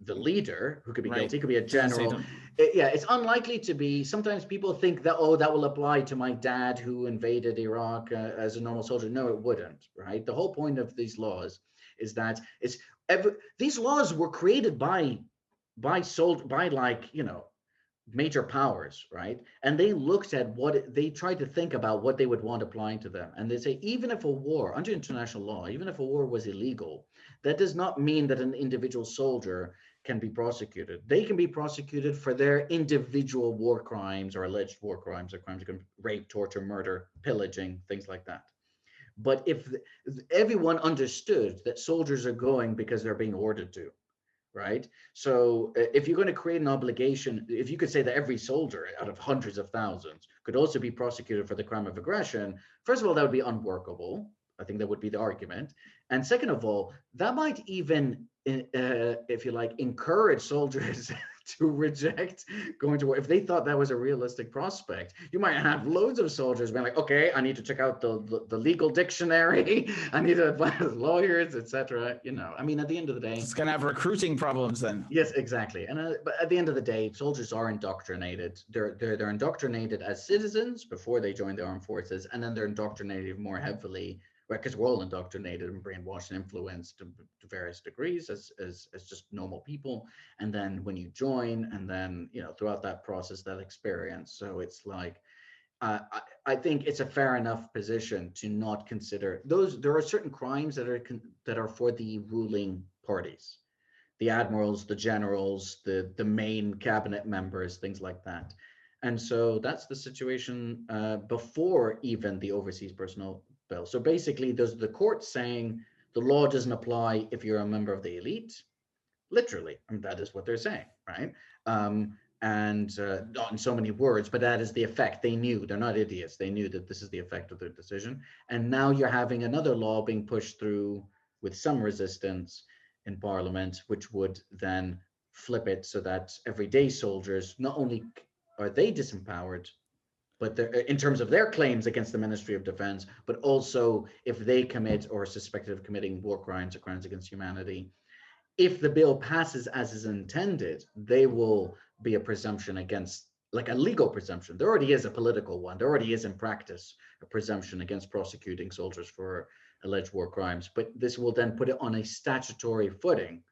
the leader who could be guilty, it could be a general. It's unlikely to be. Sometimes people think that, oh, that will apply to my dad who invaded Iraq as a normal soldier. No, it wouldn't, right? The whole point of these laws is that these laws were created by like, you know, major powers, right? And they looked at they tried to think about what they would want applying to them. And they say, even if a war, under international law, even if a war was illegal, that does not mean that an individual soldier can be prosecuted. They can be prosecuted for their individual war crimes or alleged war crimes or crimes like rape, torture, murder, pillaging, things like that. But if everyone understood that soldiers are going because they're being ordered to, right? So if you're going to create an obligation, if you could say that every soldier out of hundreds of thousands could also be prosecuted for the crime of aggression, first of all, that would be unworkable. I think that would be the argument. And second of all, that might even, if you like, encourage soldiers to reject going to war. If they thought that was a realistic prospect, you might have loads of soldiers being like, okay, I need to check out the legal dictionary. I need to advise lawyers, etc. You know, I mean, at the end of the day, it's going to have recruiting problems then. Yes, exactly. And but at the end of the day, soldiers are indoctrinated. They're indoctrinated as citizens before they join the armed forces, and then they're indoctrinated more heavily, right? Because we're all indoctrinated and brainwashed and influenced to various degrees as just normal people. And then when you join, and then, you know, throughout that process, that experience. So it's like, I think it's a fair enough position to not consider those. There are certain crimes that are for the ruling parties, the admirals, the generals, the main cabinet members, things like that. And so that's the situation before even the overseas personnel bill. So basically, there's the court saying the law doesn't apply if you're a member of the elite. Literally, I mean, that is what they're saying, right? And not in so many words, but that is the effect. They knew, they're not idiots. They knew that this is the effect of their decision. And now you're having another law being pushed through with some resistance in Parliament, which would then flip it so that everyday soldiers, not only are they disempowered, but in terms of their claims against the Ministry of Defense, but also if they commit or are suspected of committing war crimes or crimes against humanity, if the bill passes as is intended, they will be a presumption against, like a legal presumption. There already is a political one. There already is in practice a presumption against prosecuting soldiers for alleged war crimes. But this will then put it on a statutory footing,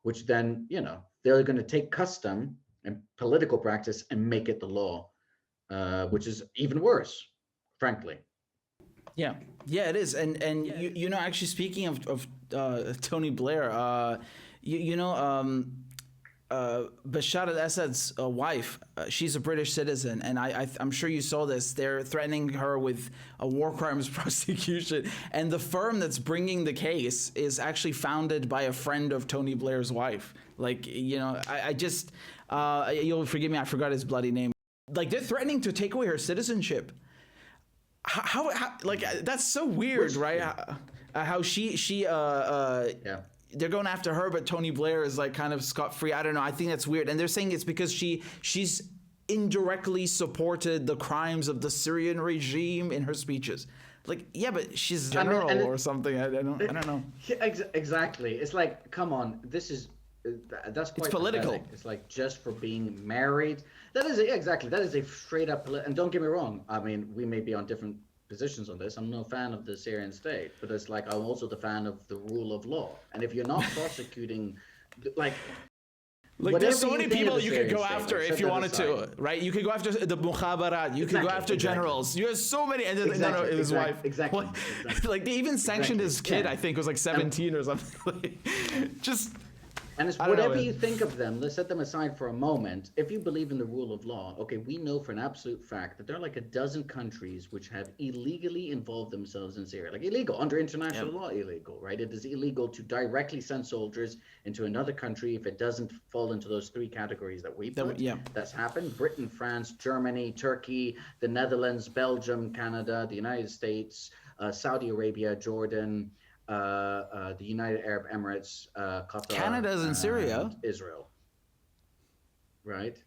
which then, you know, they're going to take custom and political practice and make it the law, which is even worse, frankly. Yeah, it is. And you know, actually speaking of Tony Blair, Bashar al-Assad's wife, she's a British citizen, and I'm sure you saw this. They're threatening her with a war crimes prosecution, and the firm that's bringing the case is actually founded by a friend of Tony Blair's wife. Like, you know, I just, you'll forgive me, I forgot his bloody name. like they're threatening to take away her citizenship. How like that's so weird, right? How they're going after her, but Tony Blair is like kind of scot-free. I don't know. I think that's weird. And they're saying it's because she's indirectly supported the crimes of the Syrian regime in her speeches. Like, yeah, but she's general or something. I don't know. Exactly. It's like, come on, that's quite it's political. Pathetic. It's like just for being married. That is exactly. That is a straight up. And don't get me wrong. I mean, we may be on different positions on this. I'm no fan of the Syrian state, but it's like I'm also the fan of the rule of law. And if you're not prosecuting, like there's so many people you could go after if you wanted to, right? You could go after the Mukhabarat, you could go after generals. You have so many, and then his wife. Exactly. Like they even sanctioned his kid, I think was like 17 or something. Just. And it's whatever you think of them, let's set them aside for a moment. If you believe in the rule of law, okay, we know for an absolute fact that there are like a dozen countries which have illegally involved themselves in Syria. Like illegal, under international law, illegal, right? It is illegal to directly send soldiers into another country if it doesn't fall into those three categories that we put. That's happened. Britain, France, Germany, Turkey, the Netherlands, Belgium, Canada, the United States, Saudi Arabia, Jordan, the United Arab Emirates, Qatar, Canada's in Syria, Israel, right?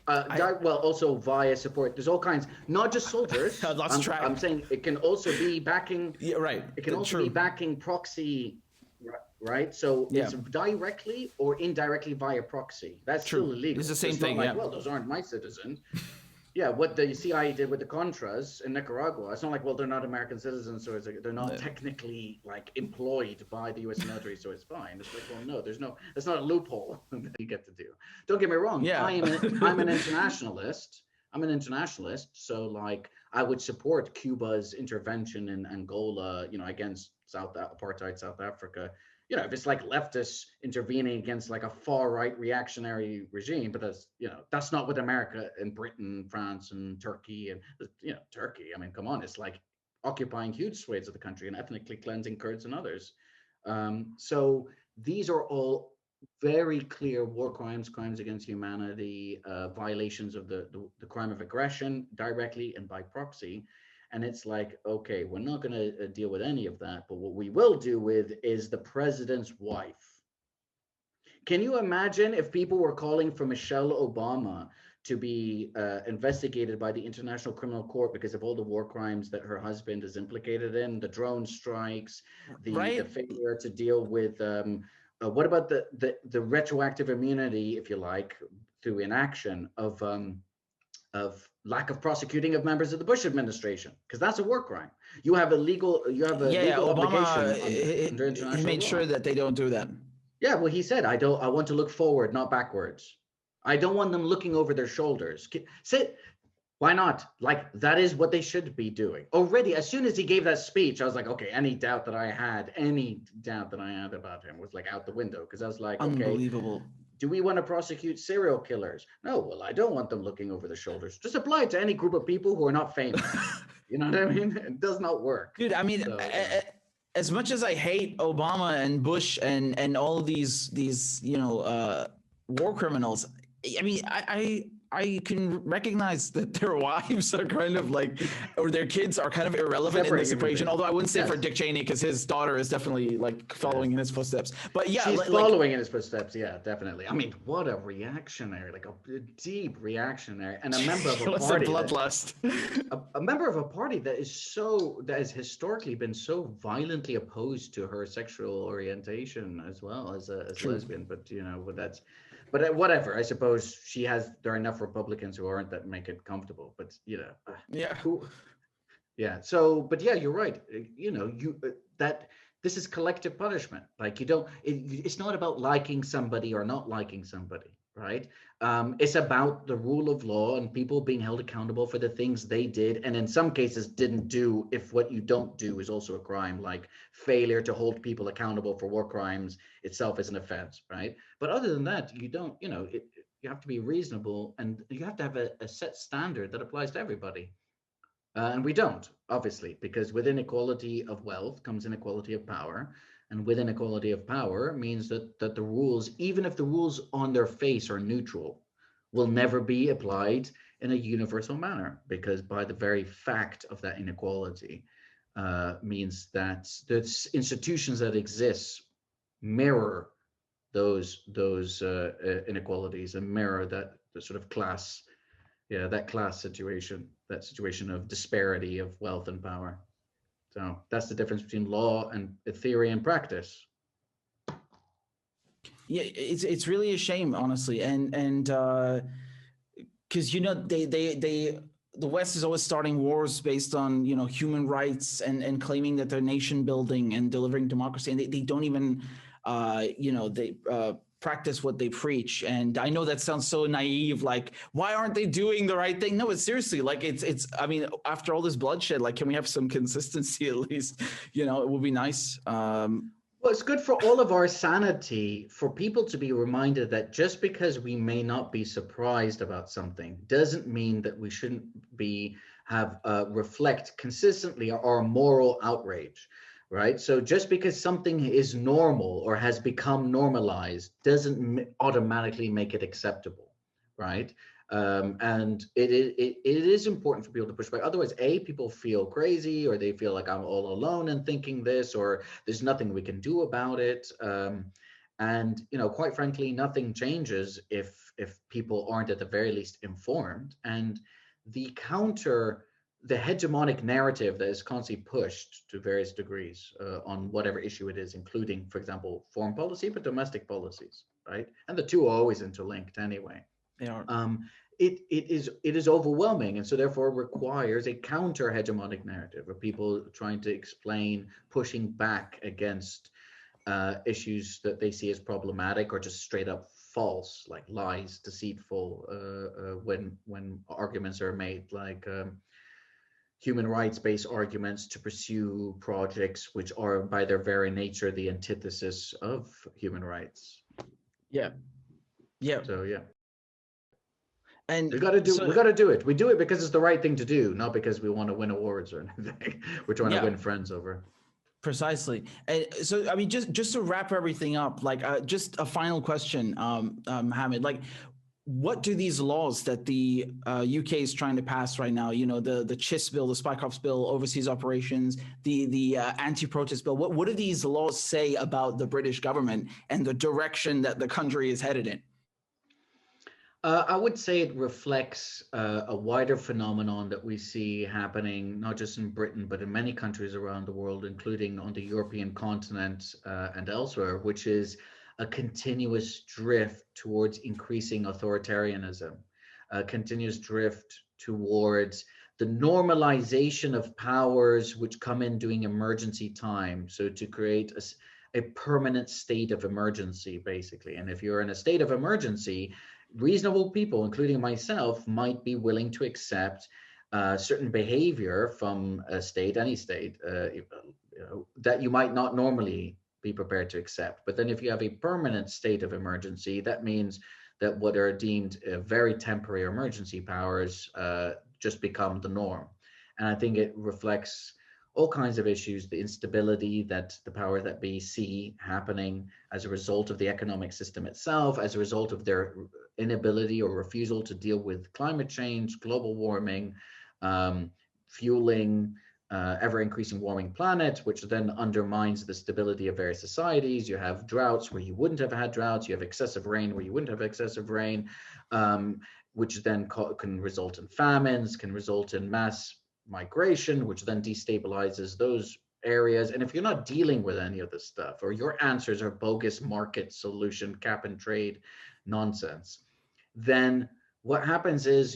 Well, also via support. There's all kinds, not just soldiers. I'm saying it can also be backing. Yeah, right. It can also be backing proxy, right? So it's directly or indirectly via proxy. That's still illegal. It's the same thing. Like, well, those aren't my citizens. Yeah, what the CIA did with the Contras in Nicaragua, it's not like, well, they're not American citizens, so it's like, they're not technically like employed by the U.S. military, so it's fine. It's like, well, no, that's not a loophole that you get to do. Don't get me wrong. I'm an internationalist. I'm an internationalist, so like I would support Cuba's intervention in Angola, against apartheid South Africa. If it's like leftists intervening against like a far right reactionary regime, but that's not what America and Britain, France and Turkey and, Turkey, I mean, come on, it's like occupying huge swathes of the country and ethnically cleansing Kurds and others. So these are all very clear war crimes, crimes against humanity, violations of the crime of aggression directly and by proxy. And it's like, okay, we're not going to deal with any of that. But what we will deal with is the president's wife. Can you imagine if people were calling for Michelle Obama to be investigated by the International Criminal Court because of all the war crimes that her husband is implicated in, the drone strikes, the failure to deal with, what about the retroactive immunity, if you like, through inaction of lack of prosecuting of members of the Bush administration, because that's a war crime. You have a legal obligation under international he made law. Sure that they don't do that. Yeah, well, he said, I want to look forward, not backwards. I don't want them looking over their shoulders. Why not? Like, that is what they should be doing. Already, as soon as he gave that speech, I was like, okay, any doubt that I had about him was like out the window, because I was like, unbelievable. Okay, do we want to prosecute serial killers? No, well, I don't want them looking over their shoulders. Just apply it to any group of people who are not famous. You know what I mean? It does not work. Dude, I mean, as much as I hate Obama and Bush and all these war criminals, I mean, I can recognize that their wives are kind of like, or their kids are kind of irrelevant in this equation. Although I wouldn't say for Dick Cheney, because his daughter is definitely like following in his footsteps. But yeah, she's following in his footsteps. Yeah, definitely. I mean, what a reactionary, like a deep reactionary, and a member of a party. Bloodlust. A member of a party that has historically been so violently opposed to her sexual orientation as well as a lesbian. But that's. But whatever, I suppose there are enough Republicans who aren't that make it comfortable, but So, but yeah, you're right. That this is collective punishment. Like it's not about liking somebody or not liking somebody, right? It's about the rule of law and people being held accountable for the things they did, and in some cases didn't do. If what you don't do is also a crime, like failure to hold people accountable for war crimes itself is an offense, right? But other than that, you don't. You have to be reasonable, and you have to have a set standard that applies to everybody. And we don't, obviously, because with inequality of wealth comes inequality of power. And with inequality of power means that the rules, even if the rules on their face are neutral, will never be applied in a universal manner, because by the very fact of that inequality means that the institutions that exist mirror those inequalities and mirror that the sort of class, that class situation, that situation of disparity of wealth and power. So that's the difference between law and theory and practice. Yeah, it's really a shame, honestly, and because the West is always starting wars based on human rights and claiming that they're nation building and delivering democracy, and they don't even practice what they preach. And I know that sounds so naive, like, why aren't they doing the right thing? No, it's seriously, like, it's I mean, after all this bloodshed, like, can we have some consistency at least? It would be nice. Well, it's good for all of our sanity for people to be reminded that just because we may not be surprised about something doesn't mean that we shouldn't reflect consistently our moral outrage, right? So just because something is normal or has become normalized doesn't automatically make it acceptable, right? And it is important for people to push back. Otherwise, people feel crazy, or they feel like I'm all alone in thinking this, or there's nothing we can do about it. And quite frankly, nothing changes if people aren't at the very least informed. And the hegemonic narrative that is constantly pushed to various degrees on whatever issue it is, including, for example, foreign policy, but domestic policies, right? And the two are always interlinked anyway. They are. It is overwhelming, and so therefore requires a counter hegemonic narrative of people trying to explain, pushing back against issues that they see as problematic or just straight up false, like lies, deceitful, when arguments are made, like human rights-based arguments to pursue projects which are by their very nature the antithesis of human rights. Yeah. So yeah. And we got to do it. We do it because it's the right thing to do, not because we want to win awards or anything. We're trying to win friends over. Precisely. And so, I mean, just to wrap everything up, like, just a final question, Mohamed, like, what do these laws that the UK is trying to pass right now, the CHIS bill, the Spy Ops bill, overseas operations, the anti-protest bill, what do these laws say about the British government and the direction that the country is headed in? I would say it reflects a wider phenomenon that we see happening, not just in Britain, but in many countries around the world, including on the European continent and elsewhere, which is a continuous drift towards increasing authoritarianism, a continuous drift towards the normalization of powers which come in during emergency time. So to create a permanent state of emergency, basically. And if you're in a state of emergency, reasonable people, including myself, might be willing to accept certain behavior from a state, any state, that you might not normally be prepared to accept. But then if you have a permanent state of emergency, that means that what are deemed very temporary emergency powers just become the norm. And I think it reflects all kinds of issues, the instability that the powers that be see happening as a result of the economic system itself, as a result of their inability or refusal to deal with climate change, global warming, fueling ever-increasing warming planet, which then undermines the stability of various societies. You have droughts where you wouldn't have had droughts. You have excessive rain where you wouldn't have excessive rain, which then can result in famines, can result in mass migration, which then destabilizes those areas. And if you're not dealing with any of this stuff, or your answers are bogus market solution, cap and trade nonsense, then what happens is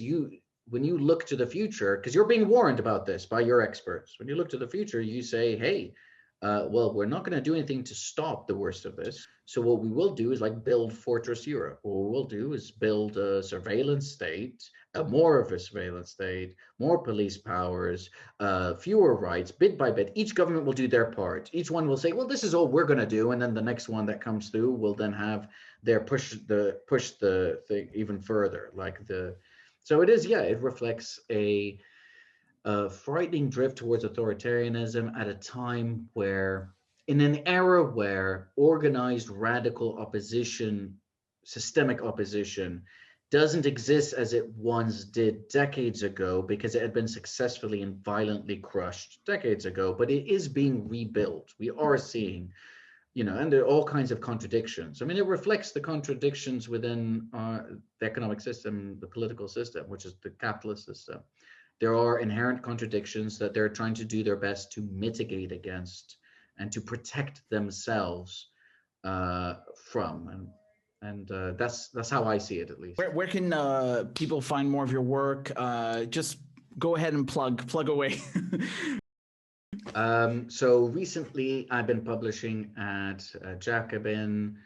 when you look to the future, because you're being warned about this by your experts, when you look to the future, you say, hey, well, we're not going to do anything to stop the worst of this. So what we will do is like build Fortress Europe. What we will do is build a surveillance state, more of a surveillance state, more police powers, fewer rights, bit by bit. Each government will do their part. Each one will say, well, this is all we're going to do. And then the next one that comes through will then have their push the thing even further. So it is, yeah, it reflects a frightening drift towards authoritarianism at a time where, in an era where organized radical opposition, systemic opposition, doesn't exist as it once did decades ago because it had been successfully and violently crushed decades ago, but it is being rebuilt. We are seeing, and there are all kinds of contradictions. I mean, it reflects the contradictions within the economic system, the political system, which is the capitalist system. There are inherent contradictions that they're trying to do their best to mitigate against and to protect themselves from. And that's how I see it, at least. Where can people find more of your work? Just go ahead and plug away. So recently I've been publishing at Jacobin.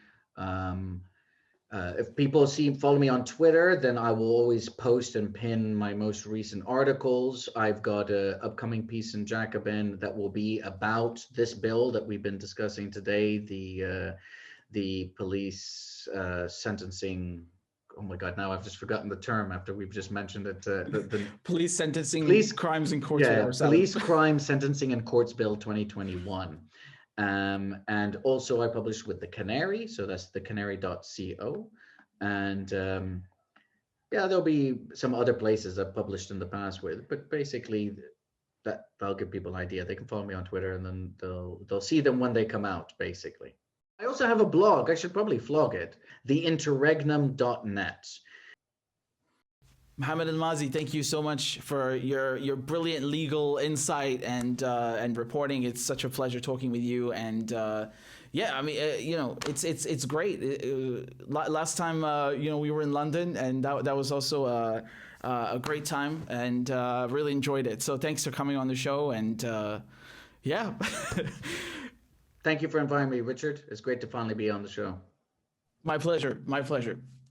If people follow me on Twitter, then I will always post and pin my most recent articles. I've got an upcoming piece in Jacobin that will be about this bill that we've been discussing today, the police sentencing. Oh my God, now I've just forgotten the term after we've just mentioned it. The police sentencing, crimes and courts. Yeah, police crime sentencing and courts bill 2021. And also I published with the Canary, so that's thecanary.co. And yeah, there'll be some other places I've published in the past with, but basically that'll give people an idea. They can follow me on Twitter and then they'll see them when they come out, basically. I also have a blog. I should probably flog it. theinterregnum.net. Mohamed Elmaazi, thank you so much for your brilliant legal insight and reporting. It's such a pleasure talking with you. And yeah, I mean, it's great. Last time, we were in London, and that was also a great time, and really enjoyed it. So thanks for coming on the show. And yeah. Thank you for inviting me, Richard. It's great to finally be on the show. My pleasure. My pleasure.